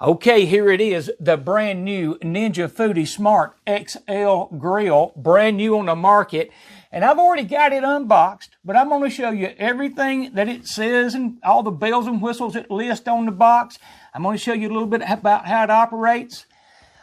Okay, here it is, the brand new Ninja Foodi Smart XL Grill, brand new on the market. And I've already got it unboxed, but I'm going to show you everything that it says and all the bells and whistles it lists on the box. I'm going to show you a little bit about how it operates.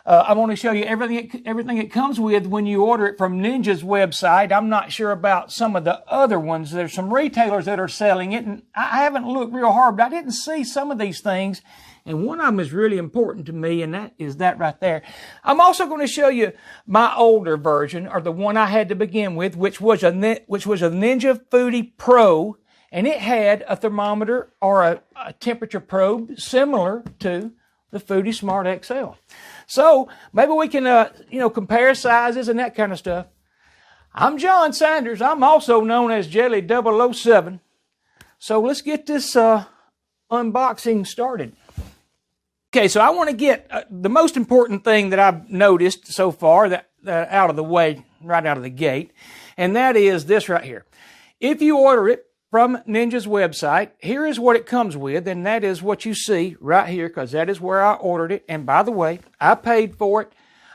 I'm going to show you everything it comes with when you order it from Ninja's website. I'm not sure about some of the other ones. There's some retailers that are selling it, and I haven't looked real hard, but I didn't see some of these things. And one of them is really important to me, and that is that right there. I'm also going to show you my older version, or the one I had to begin with, which was a Ninja Foodi Pro, and it had a thermometer or a temperature probe similar to the Foodi Smart XL. So maybe we can, compare sizes and that kind of stuff. I'm John Sanders. I'm also known as Jelly 007. So let's get this unboxing started. Okay, so I want to get the most important thing that I've noticed so far that out of the way, right out of the gate, and that is this right here. If you order it from Ninja's website, here is what it comes with, and that is what you see right here, because that is where I ordered it. And by the way, I paid for it.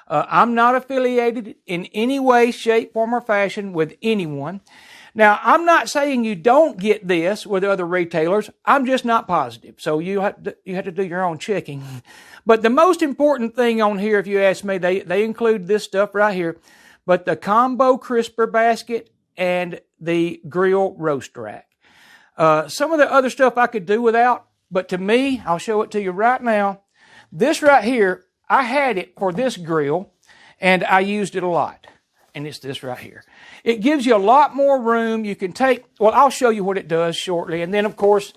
I'm not affiliated in any way, shape, form, or fashion with anyone. Now, I'm not saying you don't get this with other retailers. I'm just not positive. So you have to do your own checking. But the most important thing on here, if you ask me, they include this stuff right here. But the combo crisper basket and the grill roast rack. Some of the other stuff I could do without, but to me, I'll show it to you right now. This right here, I had it for this grill, and I used it a lot. And it's this right here. It gives you a lot more room. You can take, well, I'll show you what it does shortly. And then, of course,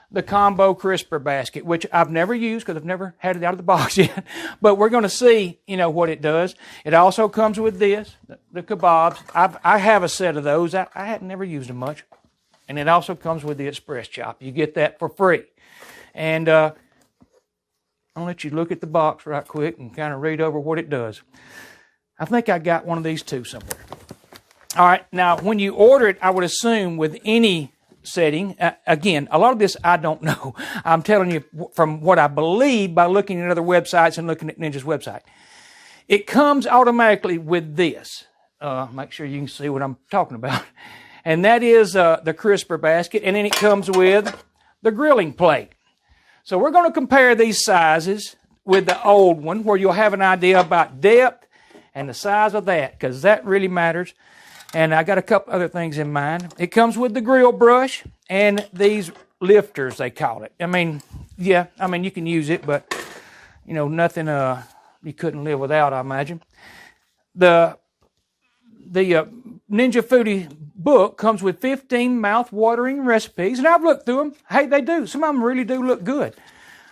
the combo crisper basket, which I've never used because I've never had it out of the box yet. But we're going to see, what it does. It also comes with this, the kebabs. I have a set of those. I had never used them much. And it also comes with the express chop. You get that for free. And I'll let you look at the box right quick and kind of read over what it does. I think I got one of these too somewhere. All right, now when you order it, I would assume with any setting, again, a lot of this I don't know. I'm telling you from what I believe by looking at other websites and looking at Ninja's website. It comes automatically with this. Make sure you can see what I'm talking about. And that is the crisper basket, and then it comes with the grilling plate. So we're going to compare these sizes with the old one, where you'll have an idea about depth and the size of that, because that really matters. And I got a couple other things in mind. It comes with the grill brush and these lifters, they call it. You can use it, but, nothing you couldn't live without, I imagine. The Ninja Foodi book comes with 15 mouth-watering recipes, and I've looked through them. Hey, they do. Some of them really do look good.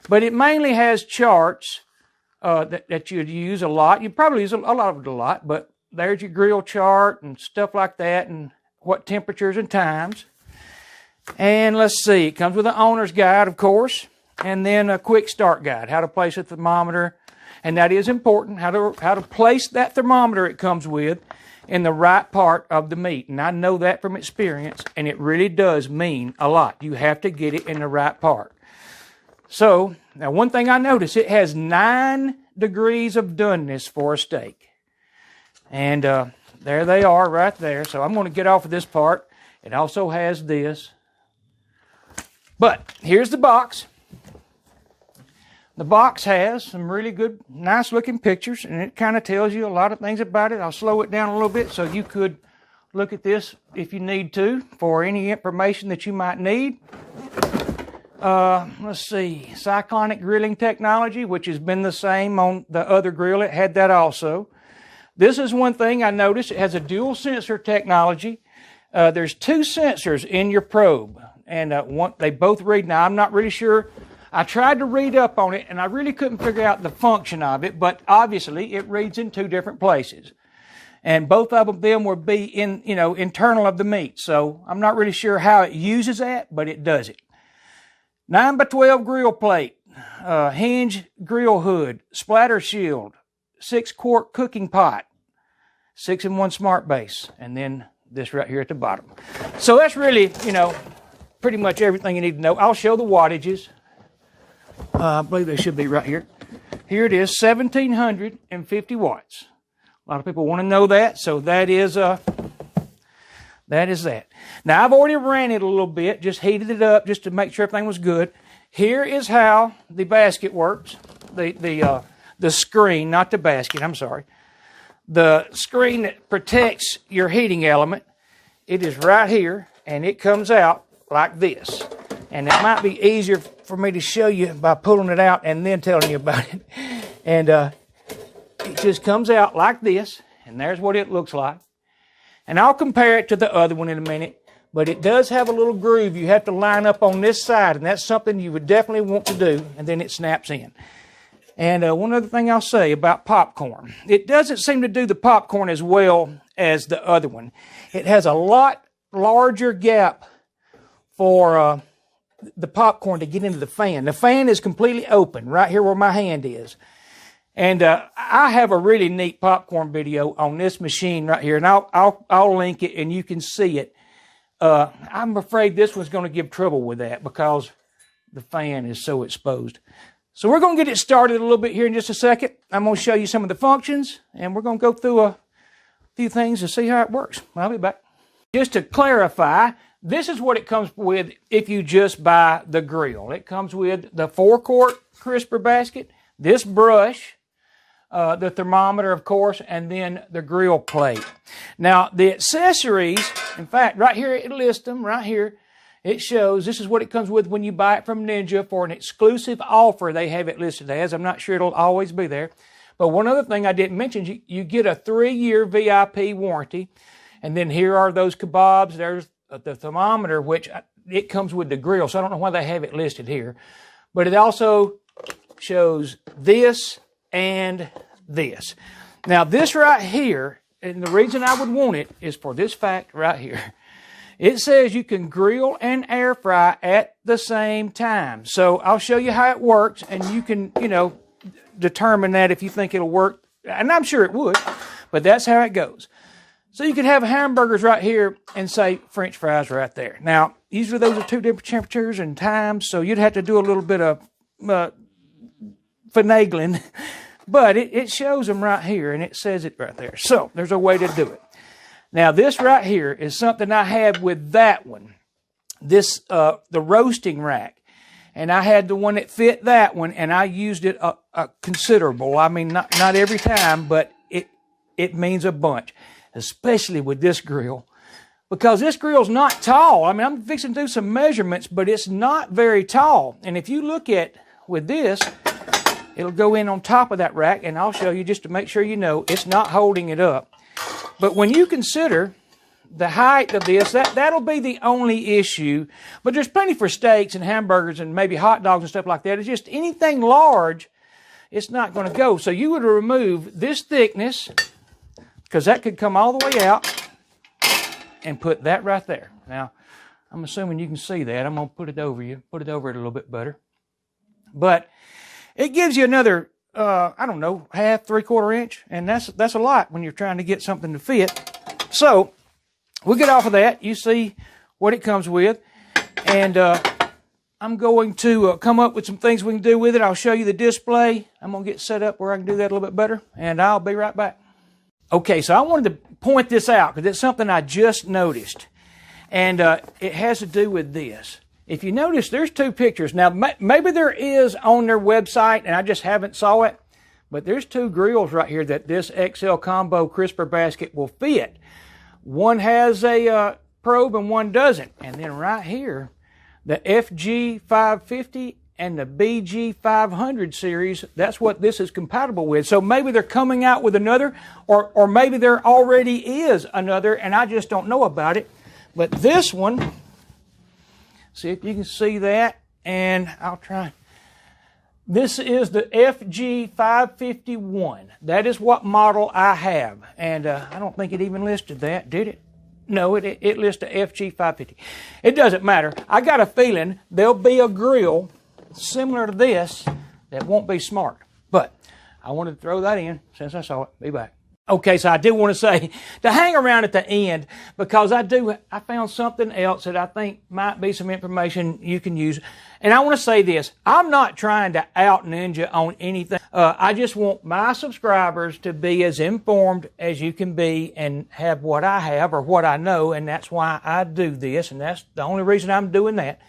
But it mainly has charts that you'd use a lot. You probably use a lot of it a lot, but there's your grill chart and stuff like that, and what temperatures and times. And let's see, it comes with an owner's guide, of course, and then a quick start guide, how to place a thermometer. And that is important, how to place that thermometer it comes with in the right part of the meat. And I know that from experience, and it really does mean a lot. You have to get it in the right part. So, now one thing I noticed, it has 9 degrees of doneness for a steak. And there they are right there. So I'm going to get off of this part. It also has this. But here's the box. The box has some really good, nice looking pictures, and it kind of tells you a lot of things about it. I'll slow it down a little bit so you could look at this if you need to for any information that you might need. Let's see, cyclonic grilling technology, which has been the same on the other grill. It had that also. This is one thing I noticed. It has a dual sensor technology. There's 2 sensors in your probe, and they both read. Now, I'm not really sure. I tried to read up on it, and I really couldn't figure out the function of it, but obviously it reads in 2 different places. And both of them will be internal of the meat. So I'm not really sure how it uses that, but it does it. 9x12 grill plate, hinge grill hood, splatter shield, 6-quart cooking pot, 6-in-1 smart base, and then this right here at the bottom. So that's really, pretty much everything you need to know. I'll show the wattages. I believe they should be right here. Here it is, 1750 watts. A lot of people want to know that, so that is that. Now, I've already ran it a little bit, just heated it up just to make sure everything was good. Here is how the basket works. The screen, not the basket, I'm sorry. The screen that protects your heating element, it is right here, and it comes out like this. And it might be easier for me to show you by pulling it out and then telling you about it. And it just comes out like this, and there's what it looks like. And I'll compare it to the other one in a minute, but it does have a little groove you have to line up on this side, and that's something you would definitely want to do, and then it snaps in. And one other thing I'll say about popcorn. It doesn't seem to do the popcorn as well as the other one. It has a lot larger gap for the popcorn to get into the fan. The fan is completely open right here where my hand is. And I have a really neat popcorn video on this machine right here, and I'll link it and you can see it. I'm afraid this one's going to give trouble with that because the fan is so exposed. So we're going to get it started a little bit here in just a second. I'm going to show you some of the functions, and we're going to go through a few things to see how it works. I'll be back. Just to clarify, this is what it comes with if you just buy the grill. It comes with the 4-quart crisper basket, this brush, the thermometer, of course, and then the grill plate. Now, the accessories, in fact, right here it lists them, right here. It shows this is what it comes with when you buy it from Ninja for an exclusive offer. They have it listed as. I'm not sure it'll always be there. But one other thing I didn't mention, you get a 3-year VIP warranty. And then here are those kebabs. There's the thermometer, which it comes with the grill. So I don't know why they have it listed here. But it also shows this and this. Now, this right here, and the reason I would want it is for this fact right here. It says you can grill and air fry at the same time. So I'll show you how it works, and you can, determine that if you think it'll work. And I'm sure it would, but that's how it goes. So you could have hamburgers right here and say French fries right there. Now, usually those are 2 different temperatures and times, so you'd have to do a little bit of finagling. But it shows them right here, and it says it right there. So there's a way to do it. Now, this right here is something I had with that one, this the roasting rack. And I had the one that fit that one, and I used it a considerable. I mean, not every time, but it means a bunch, especially with this grill. Because this grill's not tall. I mean, I'm fixing to do some measurements, but it's not very tall. And if you look at with this, it'll go in on top of that rack, and I'll show you just to make sure you know it's not holding it up. But when you consider the height of this, that'll be the only issue. But there's plenty for steaks and hamburgers and maybe hot dogs and stuff like that. It's just anything large, it's not going to go. So you would remove this thickness, because that could come all the way out, and put that right there. Now, I'm assuming you can see that. I'm going to put it over it a little bit better. But it gives you another I don't know, half, 3/4 inch, and that's a lot when you're trying to get something to fit. So we'll get off of that. You see what it comes with, and I'm going to come up with some things we can do with it. I'll show you the display. I'm going to get set up where I can do that a little bit better, and I'll be right back. Okay, so I wanted to point this out because it's something I just noticed, and it has to do with this. If you notice, there's 2 pictures. Now, maybe there is on their website, and I just haven't saw it. But there's 2 grills right here that this XL Combo Crisper Basket will fit. One has a probe and one doesn't. And then right here, the FG550 and the BG500 series, that's what this is compatible with. So maybe they're coming out with another, or maybe there already is another, and I just don't know about it. But this one... see if you can see that, and I'll try. This is the FG551. That is what model I have, and I don't think it even listed that, did it? No, it lists the FG550. It doesn't matter. I got a feeling there'll be a grill similar to this that won't be smart, but I wanted to throw that in since I saw it. Be back. Okay, so I do want to say to hang around at the end because I found something else that I think might be some information you can use. And I want to say this, I'm not trying to out Ninja on anything. I just want my subscribers to be as informed as you can be and have what I have or what I know, and that's why I do this, and that's the only reason I'm doing that.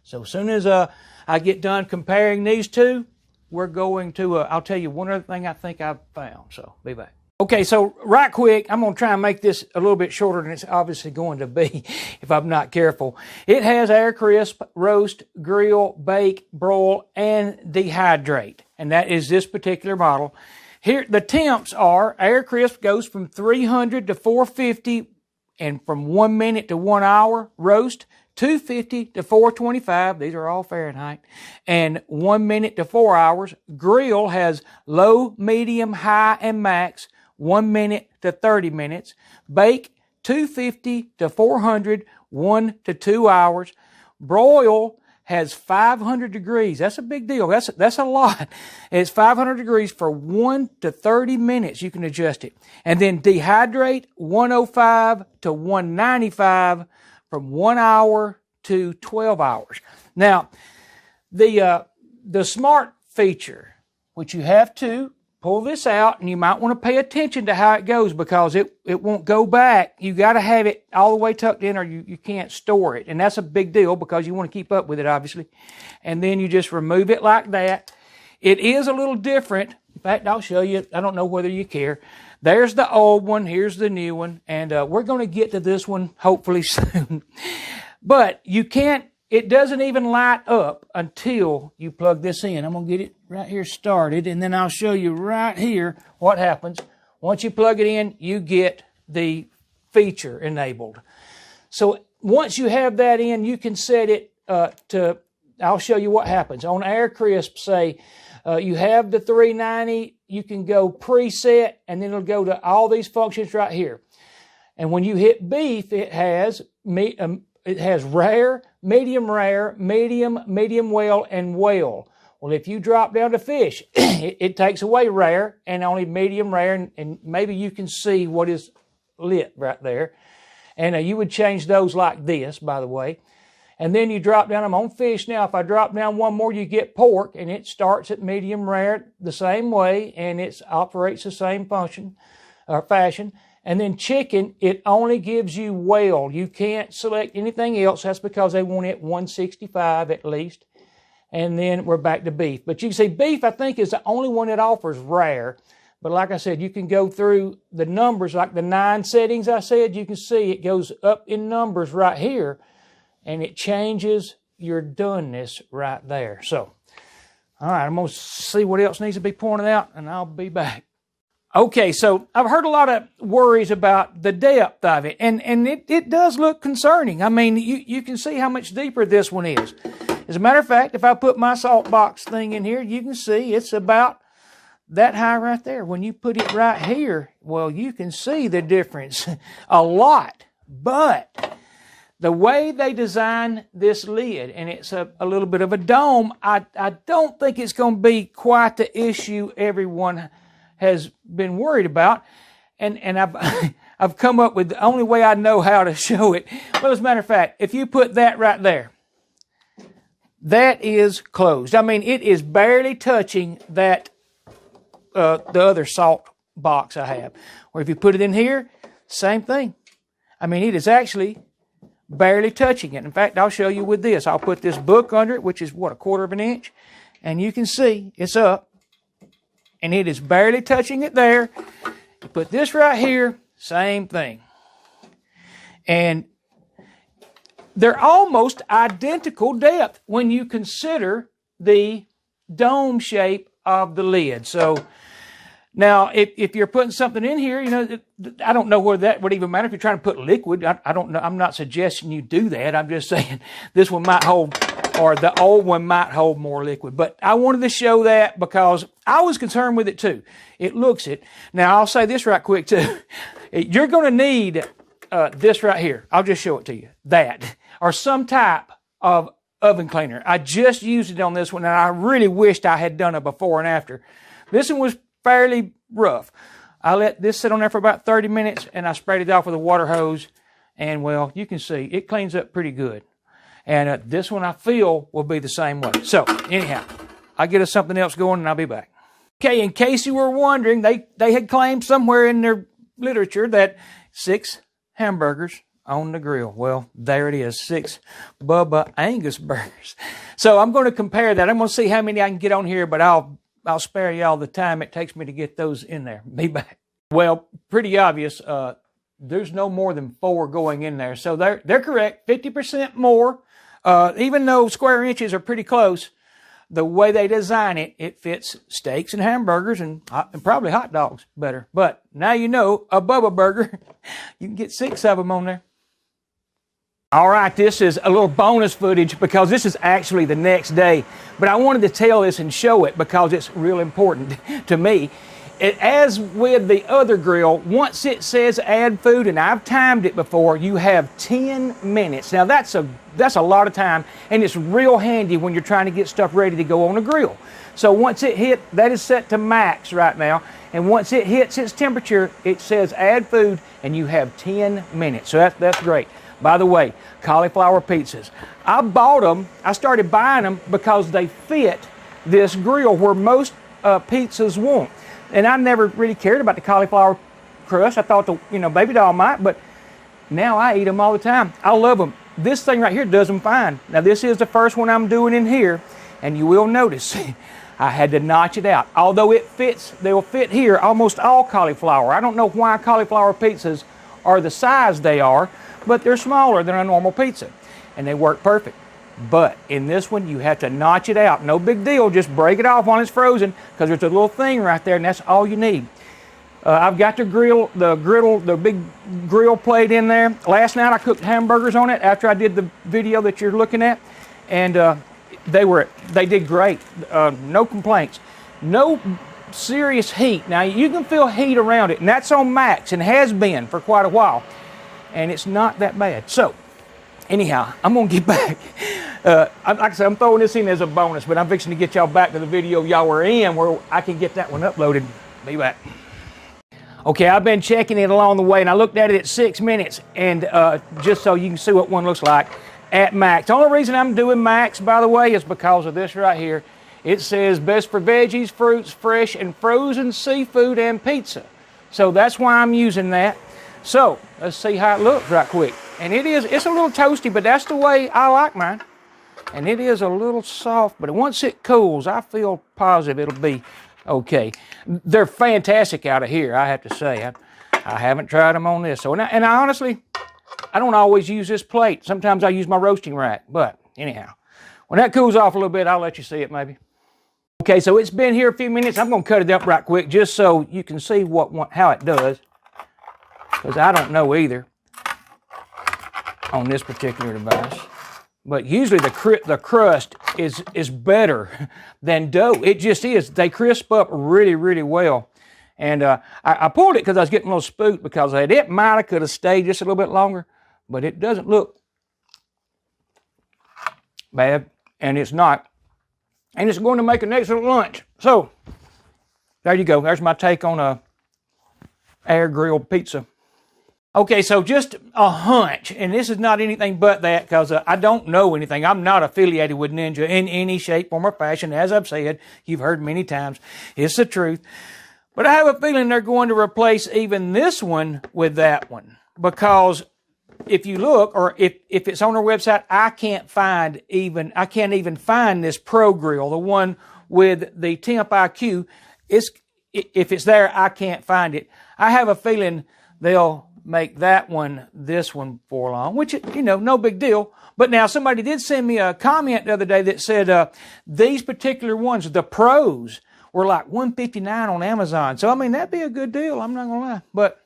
So as soon as I get done comparing these two, we're going to, I'll tell you one other thing I think I've found, so be back. Okay, so right quick, I'm going to try and make this a little bit shorter than it's obviously going to be if I'm not careful. It has air crisp, roast, grill, bake, broil, and dehydrate. And that is this particular model. Here, the temps are, air crisp goes from 300 to 450 and from 1 minute to 1 hour. Roast, 250 to 425. These are all Fahrenheit. And 1 minute to 4 hours. Grill has low, medium, high, and max. 1 minute to 30 minutes. Bake, 250 to 400, 1 to 2 hours. Broil has 500 degrees. That's a big deal. That's a lot. It's 500 degrees for 1 to 30 minutes. You can adjust it. And then dehydrate, 105 to 195 from 1 hour to 12 hours. Now, the smart feature, which you have to pull this out, and you might want to pay attention to how it goes because it won't go back. You got to have it all the way tucked in or you can't store it. And that's a big deal because you want to keep up with it, obviously. And then you just remove it like that. It is a little different. In fact, I'll show you. I don't know whether you care. There's the old one. Here's the new one. And we're going to get to this one hopefully soon. But you can't, it doesn't even light up until you plug this in. I'm going to get it right here started, and then I'll show you right here what happens. Once you plug it in, you get the feature enabled. So once you have that in, you can set it to, I'll show you what happens. On Air Crisp, say, you have the 390, you can go preset, and then it'll go to all these functions right here. And when you hit beef, it has rare, medium, medium well, and well. Well, if you drop down to fish, it takes away rare and only medium rare, and maybe you can see what is lit right there. And you would change those like this, by the way. And then you drop down, I'm on fish now. If I drop down one more, you get pork, and it starts at medium rare the same way, and it operates the same function or fashion. And then chicken, it only gives you well. You can't select anything else. That's because they want it 165 at least. And then we're back to beef. But you can see beef, I think, is the only one that offers rare. But like I said, you can go through the numbers, like the 9 settings I said. You can see it goes up in numbers right here. And it changes your doneness right there. So, all right, I'm going to see what else needs to be pointed out, and I'll be back. Okay, so I've heard a lot of worries about the depth of it, and it does look concerning. I mean, you can see how much deeper this one is. As a matter of fact, if I put my salt box thing in here, you can see it's about that high right there. When you put it right here, well, you can see the difference a lot. But the way they design this lid, and it's a little bit of a dome, I don't think it's going to be quite the issue everyone has been worried about. And I've come up with the only way I know how to show it. Well, as a matter of fact, if you put that right there, that is closed. I mean, it is barely touching that the other salt box I have. Or if you put it in here, same thing. I mean, it is actually barely touching it. In fact, I'll show you with this. I'll put this book under it, which is, what, 1/4 of an inch? And you can see it's up. And it is barely touching it there. You put this right here, same thing. And they're almost identical depth when you consider the dome shape of the lid. So now, if you're putting something in here, you know, I don't know whether that would even matter if you're trying to put liquid. I don't know. I'm not suggesting you do that. I'm just saying this one might hold, or the old one might hold more liquid. But I wanted to show that because I was concerned with it too. It looks it. Now, I'll say this right quick too. You're going to need this right here. I'll just show it to you. That, or some type of oven cleaner. I just used it on this one, and I really wished I had done a before and after. This one was fairly rough. I let this sit on there for about 30 minutes, and I sprayed it off with a water hose. And, well, you can see it cleans up pretty good. And this one, I feel, will be the same way. So, anyhow, I'll get us something else going, and I'll be back. Okay, in case you were wondering, they had claimed somewhere in their literature that 6 hamburgers on the grill. Well, there it is, 6 Bubba Angus burgers. So I'm going to compare that. I'm going to see how many I can get on here, but I'll spare you all the time it takes me to get those in there. Be back. Well, pretty obvious. There's no more than 4 going in there. So they're correct. 50% more. Even though square inches are pretty close, the way they design it, it fits steaks and hamburgers and probably hot dogs better. But now you know, a Bubba burger, you can get 6 of them on there. All right, this is a little bonus footage because this is actually the next day. But I wanted to tell this and show it because it's real important to me. As with the other grill, once it says add food, and I've timed it before, you have 10 minutes. Now that's a lot of time, and it's real handy when you're trying to get stuff ready to go on a grill. So once it hit, that is set to max right now, and once it hits its temperature, it says add food, and you have 10 minutes. So that's great. By the way, cauliflower pizzas. I started buying them because they fit this grill where most pizzas won't. And I never really cared about the cauliflower crust. I thought baby doll might, but now I eat them all the time. I love them. This thing right here does them fine. Now this is the first one I'm doing in here, and you will notice I had to notch it out. Although it fits, they'll fit here, almost all cauliflower. I don't know why cauliflower pizzas are the size they are, but they're smaller than a normal pizza, and they work perfect. But in this one, you have to notch it out. No big deal. Just break it off when it's frozen because there's a little thing right there, and that's all you need. I've got the big grill plate in there. Last night, I cooked hamburgers on it after I did the video that you're looking at, and they did great. No complaints. No serious heat. Now, you can feel heat around it, and that's on max and has been for quite a while, and it's not that bad. So, anyhow, I'm going to get back. Like I said, I'm throwing this in as a bonus, but I'm fixing to get y'all back to the video y'all were in where I can get that one uploaded. Be back. Okay, I've been checking it along the way, and I looked at it at 6 minutes, and just so you can see what one looks like at max. The only reason I'm doing max, by the way, is because of this right here. It says best for veggies, fruits, fresh, and frozen seafood and pizza. So that's why I'm using that. So let's see how it looks right quick. And it's a little toasty, but that's the way I like mine. And it is a little soft, but once it cools, I feel positive it'll be okay. They're fantastic out of here, I have to say. I haven't tried them on this. So, and I honestly, I don't always use this plate. Sometimes I use my roasting rack, but anyhow. When that cools off a little bit, I'll let you see it maybe. Okay, so it's been here a few minutes. I'm going to cut it up right quick just so you can see how it does. Because I don't know either on this particular device. But usually the crust is better than dough. It just is. They crisp up really, really well. And I pulled it because I was getting a little spooked because it might have could have stayed just a little bit longer. But it doesn't look bad. And it's not. And it's going to make an excellent lunch. So, there you go. There's my take on a air grilled pizza. Okay, so just a hunch, and this is not anything but that because I don't know anything. I'm not affiliated with Ninja in any shape, form, or fashion. As I've said, you've heard many times, it's the truth. But I have a feeling they're going to replace even this one with that one because if you look, or if it's on their website, I can't even find this Pro Grill, the one with the Temp IQ. If it's there, I can't find it. I have a feeling they'll make that one this one for long, which, no big deal. But now somebody did send me a comment the other day that said these particular ones, the Pros, were like $159 on Amazon. So, that'd be a good deal. I'm not going to lie. But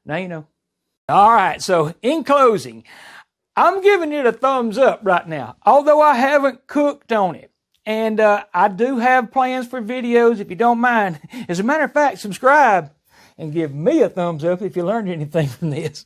now you know. All right. So, in closing, I'm giving it a thumbs up right now, although I haven't cooked on it. And I do have plans for videos, if you don't mind. As a matter of fact, subscribe and give me a thumbs up if you learned anything from this,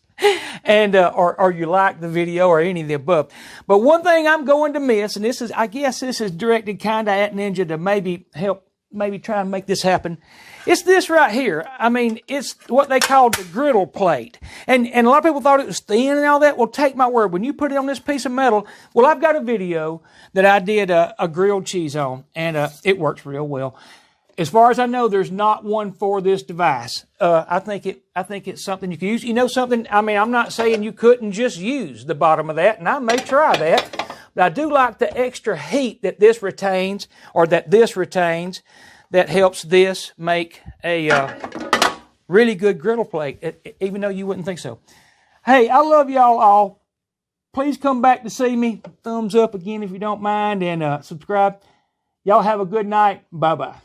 and or you like the video or any of the above. But one thing I'm going to miss, and I guess this is directed kind of at Ninja to maybe help maybe try and make this happen. It's this right here. I mean, it's what they call the griddle plate. And a lot of people thought it was thin and all that. Well, take my word. When you put it on this piece of metal, well, I've got a video that I did a grilled cheese on, and it works real well. As far as I know, there's not one for this device. I think it's something you can use. You know something? I mean, I'm not saying you couldn't just use the bottom of that, and I may try that. But I do like the extra heat that this retains, or that this retains, that helps this make a really good griddle plate, even though you wouldn't think so. Hey, I love y'all all. Please come back to see me. Thumbs up again if you don't mind, and subscribe. Y'all have a good night. Bye-bye.